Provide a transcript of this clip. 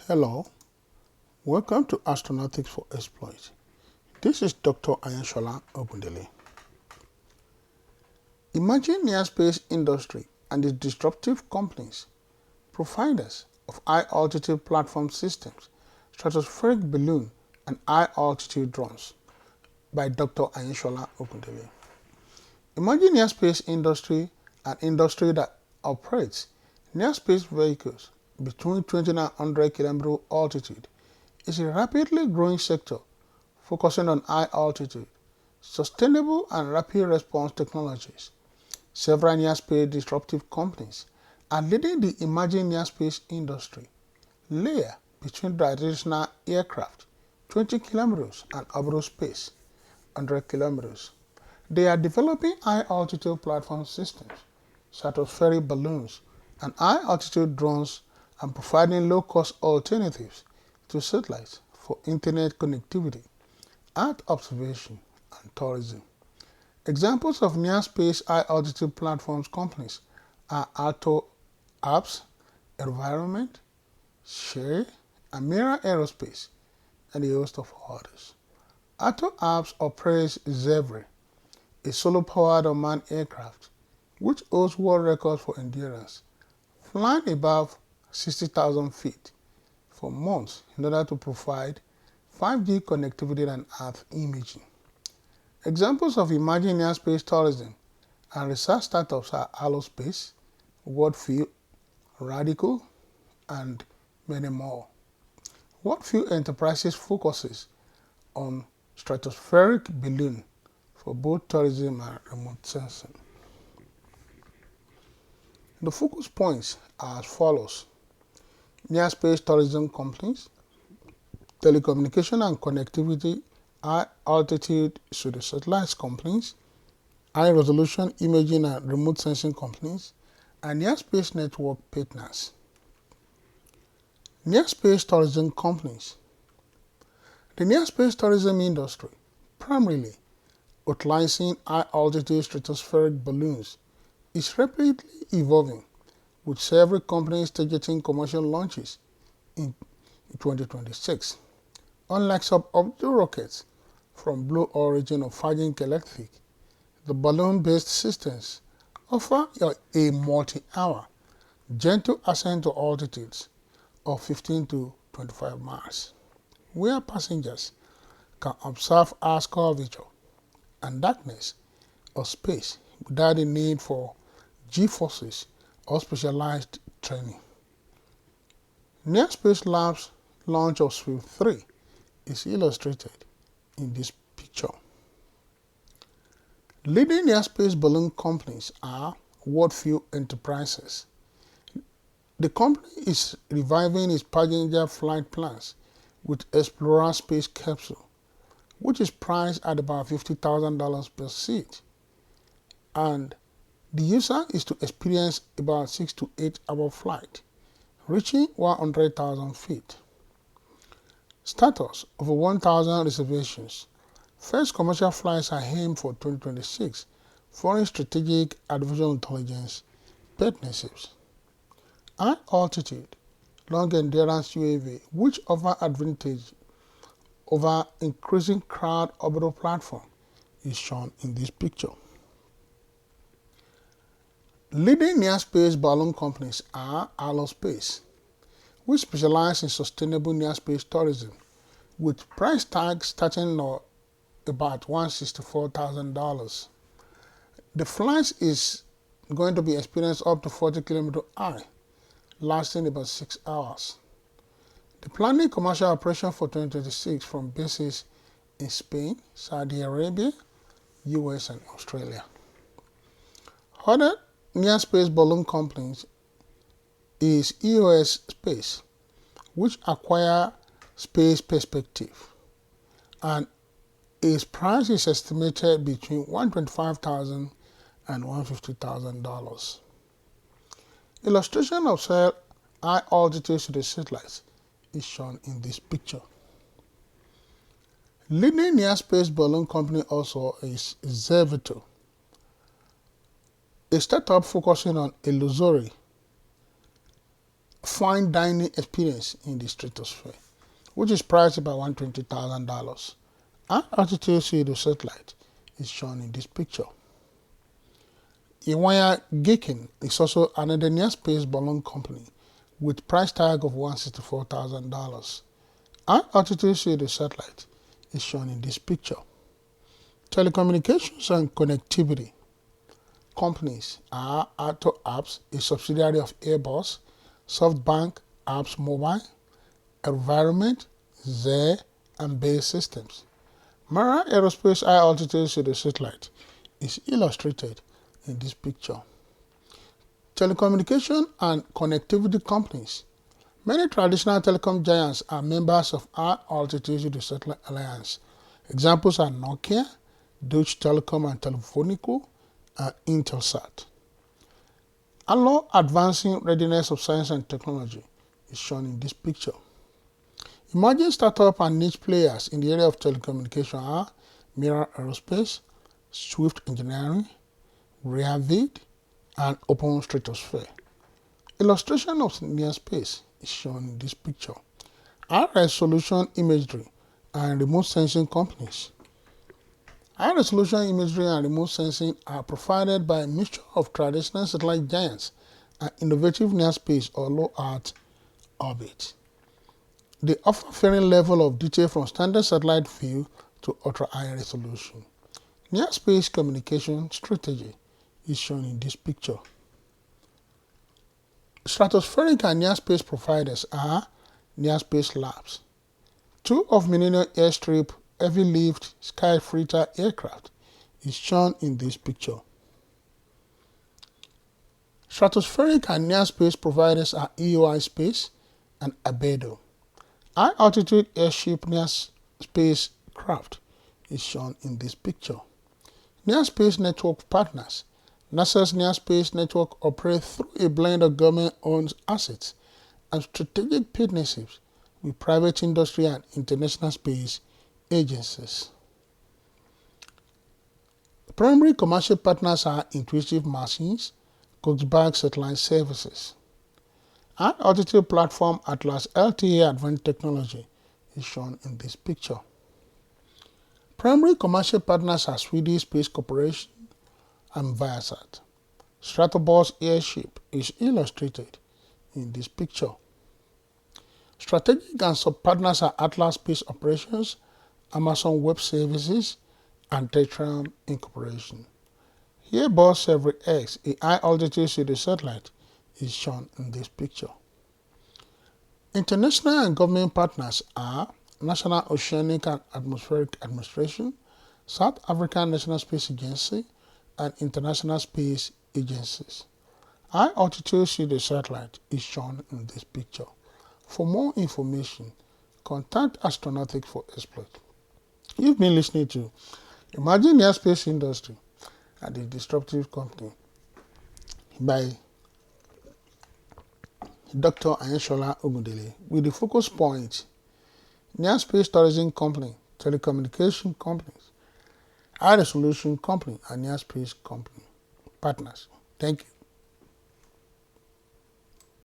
Hello, welcome to Astronautics for Exploit. This is Dr. Ayanshola Obundele. Emerging near-space industry and its disruptive companies, providers of high-altitude platform systems, stratospheric balloon, and high-altitude drones by Dr. Ayanshola Obundele. Emerging near-space industry, an industry that operates near-space vehicles between 20 and 100 km altitude, is a rapidly growing sector focusing on high altitude, sustainable and rapid response technologies. Several near-space disruptive companies are leading the emerging near-space industry layer between traditional aircraft, 20 km, and orbital space, 100 km. They are developing high-altitude platform systems, stratospheric balloons, and high-altitude drones, and providing low-cost alternatives to satellites for internet connectivity, Earth observation, and tourism. Examples of near-space high-altitude platforms companies are AALTO HAPS, AeroVironment, Sceye, and Mira Aerospace, and a host of others. AALTO HAPS operates Zephyr, a solar-powered unmanned aircraft, which holds world records for endurance, flying above 60,000 feet for months in order to provide 5G connectivity and Earth imaging. Examples of emerging near-space tourism and research startups are Aerospace, Worldview, Radical, and many more. Worldview Enterprises focuses on stratospheric balloon for both tourism and remote sensing. The focus points are as follows: near-space tourism companies, telecommunication and connectivity, high-altitude pseudo-satellites companies, high-resolution imaging and remote sensing companies, and near-space network partners. Near-space tourism companies. The near-space tourism industry, primarily utilizing high-altitude stratospheric balloons, is rapidly evolving, with several companies targeting commercial launches in 2026. Unlike suborbital rockets from Blue Origin or Virgin Galactic, the balloon-based systems offer a multi-hour, gentle ascent to altitudes of 15 to 25 miles, where passengers can observe Earth's curvature and darkness of space without the need for G-forces or specialized training. Near Space Labs' launch of Swift 3 is illustrated in this picture. Leading near-space balloon companies are Worldview Enterprises. The company is reviving its passenger flight plans with Explorer space capsule, which is priced at about $50,000 per seat, and the user is to experience about 6 to 8 hour flight, reaching 100,000 feet. Status over 1,000 reservations. First commercial flights are aimed for 2026, foreign strategic artificial intelligence partnerships. High altitude, long endurance UAV, which offer advantage over increasing crowd orbital platform, is shown in this picture. Leading near-space balloon companies are Aerospace, which specialize in sustainable near-space tourism, with price tags starting at about $164,000. The flight is going to be experienced up to 40 km high, lasting about 6 hours. The planning commercial operation for 2026 from bases in Spain, Saudi Arabia, US, and Australia. Other near-space balloon companies is EOS Space, which acquire Space Perspective, and its price is estimated between $125,000 and $150,000. Illustration of high altitude to the satellites is shown in this picture. Leading near-space balloon company also is Zephyr, a startup focusing on illusory fine dining experience in the stratosphere, which is priced about $120,000. High-altitude pseudo satellite is shown in this picture. Iwaya Geeking is also another near-space balloon company with price tag of $164,000. High-altitude pseudo satellite is shown in this picture. Telecommunications and connectivity companies are AALTO HAPS, a subsidiary of Airbus, SoftBank, Apps Mobile, AeroVironment, Sceye, and Base Systems. Mira Aerospace high-altitude pseudo satellite is illustrated in this picture. Telecommunication and connectivity companies. Many traditional telecom giants are members of high-altitude pseudo satellite alliance. Examples are Nokia, Deutsche Telekom and Telefonico, and Intelsat. Allo advancing readiness of science and technology is shown in this picture. Emerging startup and niche players in the area of telecommunication are Mira Aerospace, Swift Engineering, Reavid, and Open Stratosphere. Illustration of near space is shown in this picture. High-resolution imagery and remote sensing companies. High-resolution imagery and remote sensing are provided by a mixture of traditional satellite giants and innovative near-space or low-Earth orbit. They offer varying level of detail from standard satellite view to ultra-high resolution. Near-space communication strategy is shown in this picture. Stratospheric and near-space providers are Near-Space Labs. Two of Millennium Airstrip heavy-lift Sceye freighter aircraft is shown in this picture. Stratospheric and near-space providers are EOI Space and Albedo. High-altitude airship near-space craft is shown in this picture. Near-space network partners. NASA's near-space network operates through a blend of government-owned assets and strategic partnerships with private industry and international space agencies. Primary commercial partners are Intuitive Machines, Kongsberg Satellite Services. High-altitude platform Atlas LTA Advanced Technology is shown in this picture. Primary commercial partners are Swedish Space Corporation and Viasat. Stratobus airship is illustrated in this picture. Strategic and sub-partners are Atlas Space Operations, Amazon Web Services, and Tetram Incorporation. Airbus Zephyr X, a high-altitude pseudo satellite, is shown in this picture. International and government partners are National Oceanic and Atmospheric Administration, South African National Space Agency, and international space agencies. High-altitude pseudo satellite is shown in this picture. For more information, contact Astronautics for Exploit. You've been listening to Emerging Airspace Industry at the Disruptive Company by Dr. Ayeshola Ogundele with the focus point Near Space Tourism Company, Telecommunication Companies, High Resolution Company, and Near Space Company partners. Thank you.